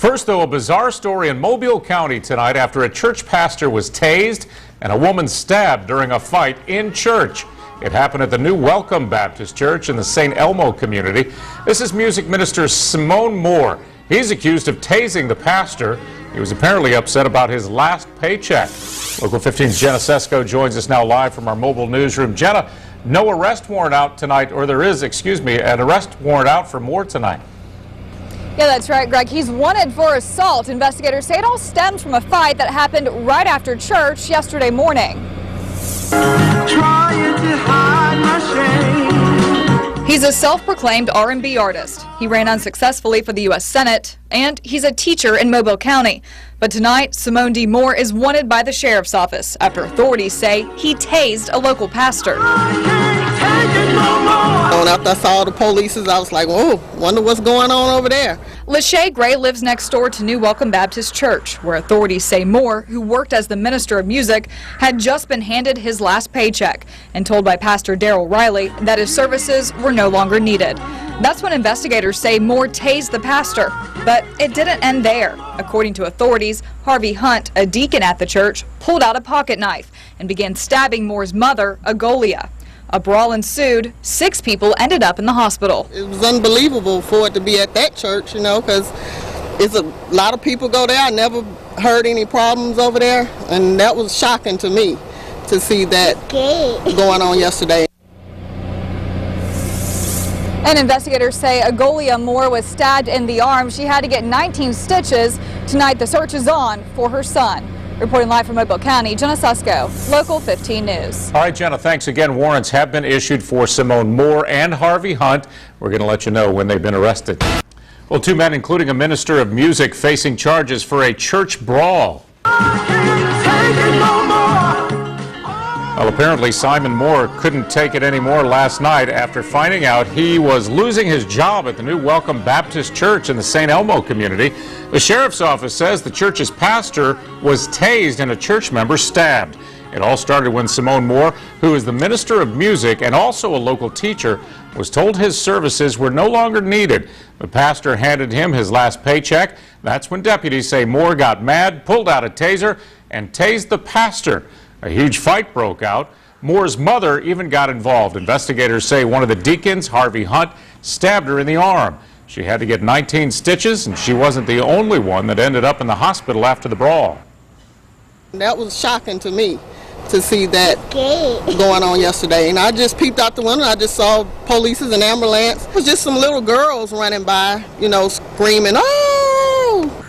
First, though, a bizarre story in Mobile County tonight after a church pastor was tased and a woman stabbed during a fight in church. It happened at the New Welcome Baptist Church in the St. Elmo community. This is music minister Simone Moore. He's accused of tasing the pastor. He was apparently upset about his last paycheck. Local 15's Jenna Sesko joins us now live from our mobile newsroom. Jenna, no arrest warrant out tonight, or there is, an arrest warrant out for Moore tonight. Yeah, that's right, Greg. He's wanted for assault. Investigators say it all stems from a fight that happened right after church yesterday morning. Trying to hide my shame. He's a self-proclaimed R&B artist. He ran unsuccessfully for the U.S. Senate, and he's a teacher in Mobile County. But tonight, Simone D. Moore is wanted by the sheriff's office after authorities say he tased a local pastor. After I saw the police, I was like, whoa, wonder what's going on over there. Lachey Gray lives next door to New Welcome Baptist Church, where authorities say Moore, who worked as the minister of music, had just been handed his last paycheck and told by Pastor Darrell Riley that his services were no longer needed. That's when investigators say Moore tased the pastor. But it didn't end there. According to authorities, Harvey Hunt, a deacon at the church, pulled out a pocket knife and began stabbing Moore's mother, Agolia. A brawl ensued. 6 people ended up in the hospital. It was unbelievable for it to be at that church, because it's a lot of people go there. I never heard any problems over there, and that was shocking to me to see that going on yesterday. And investigators say Agolia Moore was stabbed in the arm. She had to get 19 stitches. Tonight, the search is on for her son. Reporting live from Mobile County, Jenna Sesko, Local 15 News. All right, Jenna, thanks again. Warrants have been issued for Simone Moore and Harvey Hunt. We're going to let you know when they've been arrested. Well, 2 men, including a minister of music, facing charges for a church brawl. Well, apparently Simon Moore couldn't take it anymore last night after finding out he was losing his job at the New Welcome Baptist Church in the St. Elmo community. The sheriff's office says the church's pastor was tased and a church member stabbed. It all started when Simone Moore, who is the minister of music and also a local teacher, was told his services were no longer needed. The pastor handed him his last paycheck. That's when deputies say Moore got mad, pulled out a taser, and tased the pastor. A huge fight broke out. Moore's mother even got involved. Investigators say one of the deacons, Harvey Hunt, stabbed her in the arm. She had to get 19 stitches, and she wasn't the only one that ended up in the hospital after the brawl. That was shocking to me to see that going on yesterday. And I just peeped out the window. I just saw police and ambulance. It was just some little girls running by, screaming, "Oh!"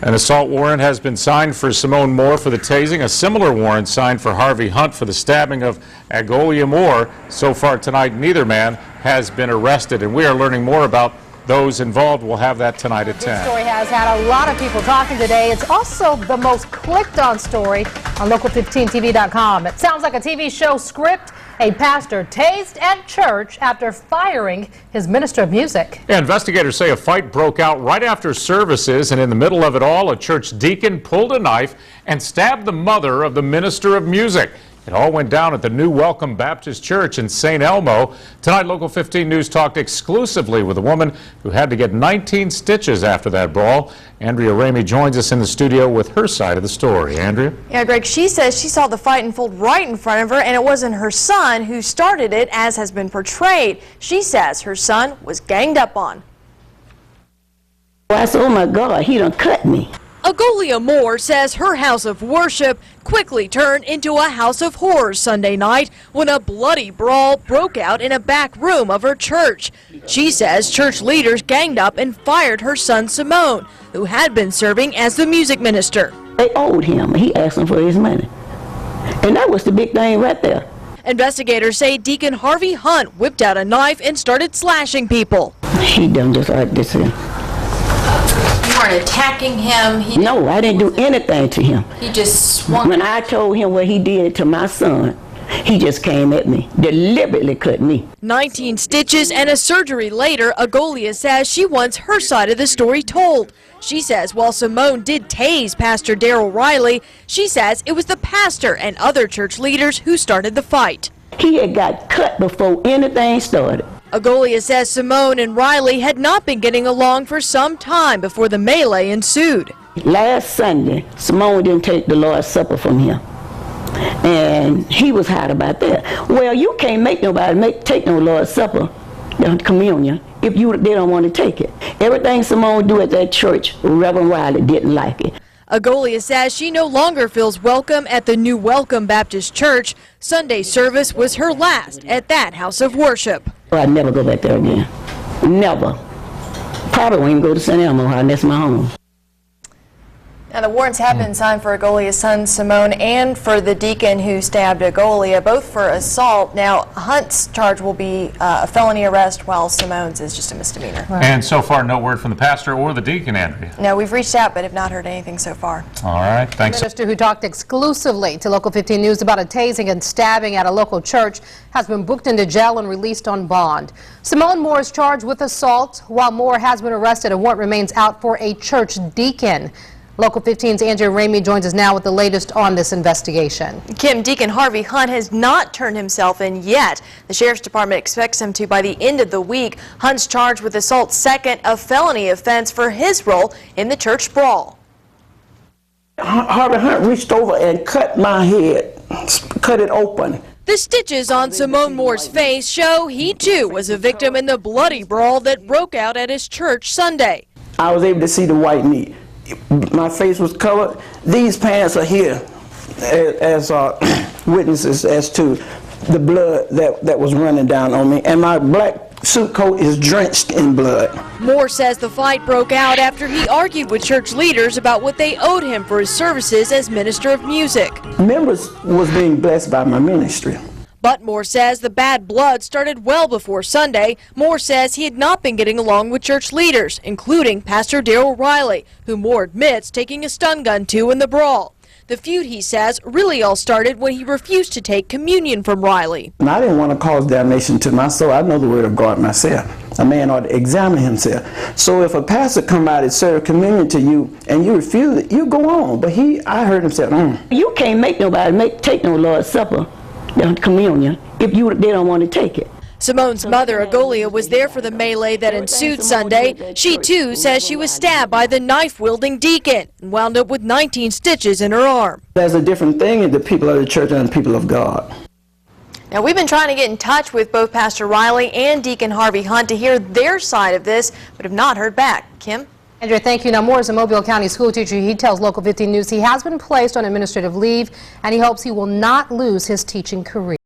An assault warrant has been signed for Simone Moore for the tasing. A similar warrant signed for Harvey Hunt for the stabbing of Agolia Moore. So far tonight, neither man has been arrested, and we are learning more about those involved. We'll have that tonight at 10. This story has had a lot of people talking today. It's also the most clicked on story on local15tv.com. It sounds like a TV show script. A pastor tased at church after firing his minister of music. Yeah, investigators say a fight broke out right after services, and in the middle of it all, a church deacon pulled a knife and stabbed the mother of the minister of music. It all went down at the New Welcome Baptist Church in St. Elmo. Tonight, Local 15 News talked exclusively with a woman who had to get 19 stitches after that brawl. Andrea Ramey joins us in the studio with her side of the story. Andrea? Yeah, Greg, she says she saw the fight unfold right in front of her, and it wasn't her son who started it, as has been portrayed. She says her son was ganged up on. I said, oh my God, he done cut me. Agolia Moore says her house of worship quickly turned into a house of horrors Sunday night when a bloody brawl broke out in a back room of her church. She says church leaders ganged up and fired her son Simone, who had been serving as the music minister. They owed him. He asked them for his money. And that was the big thing right there. Investigators say Deacon Harvey Hunt whipped out a knife and started slashing people. He done just like this. You weren't attacking him? No, I didn't do anything to him. He just swung. When I told him what he did to my son, he just came at me, deliberately cut me. 19 stitches and a surgery later, Agolia says she wants her side of the story told. She says while Simone did tase Pastor Darrell Riley, she says it was the pastor and other church leaders who started the fight. He had got cut before anything started. Agolia says Simone and Riley had not been getting along for some time before the melee ensued. Last Sunday, Simone didn't take the Lord's Supper from him, and he was hot about that. Well, you can't make nobody take no Lord's Supper, communion, if they don't want to take it. Everything Simone do at that church, Reverend Riley didn't like it. Agolia says she no longer feels welcome at the New Welcome Baptist Church. Sunday service was her last at that house of worship. I'd never go back there again. Never. Probably won't even go to St. Elmo, and that's my home. Now, the warrants have been signed for Agolia's son, Simone, and for the deacon who stabbed Agolia, both for assault. Now, Hunt's charge will be a felony arrest, while Simone's is just a misdemeanor. Right. And so far, no word from the pastor or the deacon, Andrea. No, we've reached out, but have not heard anything so far. All right, thanks. The minister who talked exclusively to Local 15 News about a tasing and stabbing at a local church has been booked into jail and released on bond. Simone Moore is charged with assault, while Moore has been arrested. A warrant remains out for a church deacon. Local 15's Andrea Ramey joins us now with the latest on this investigation. Kim, Deacon Harvey Hunt has not turned himself in yet. The Sheriff's Department expects him to by the end of the week. Hunt's charged with assault second, a felony offense for his role in the church brawl. Harvey Hunt reached over and cut my head, cut it open. The stitches on Simone Moore's face show he too was a victim in the bloody brawl that broke out at his church Sunday. I was able to see the white meat. My face was covered. These pants are here as witnesses as to the blood that was running down on me, and my black suit coat is drenched in blood. Moore says the fight broke out after he argued with church leaders about what they owed him for his services as minister of music. Members was being blessed by my ministry. But Moore says the bad blood started well before Sunday. Moore says he had not been getting along with church leaders, including Pastor Darrell Riley, who Moore admits taking a stun gun to in the brawl. The feud, he says, really all started when he refused to take communion from Riley. And I didn't want to cause damnation to my soul. I know the word of God myself. A man ought to examine himself. So if a pastor come out and serve communion to you and you refuse it, you go on. But I heard him say, You can't make nobody take no Lord's Supper, communion, if they don't want to take it. Simone's mother, Agolia, was there for the melee that ensued Sunday. She, too, says she was stabbed by the knife-wielding deacon and wound up with 19 stitches in her arm. There's a different thing in the people of the church and the people of God. Now, we've been trying to get in touch with both Pastor Riley and Deacon Harvey Hunt to hear their side of this, but have not heard back. Kim? Andrea, thank you. Now, Moore is a Mobile County school teacher. He tells Local 15 News he has been placed on administrative leave, and he hopes he will not lose his teaching career.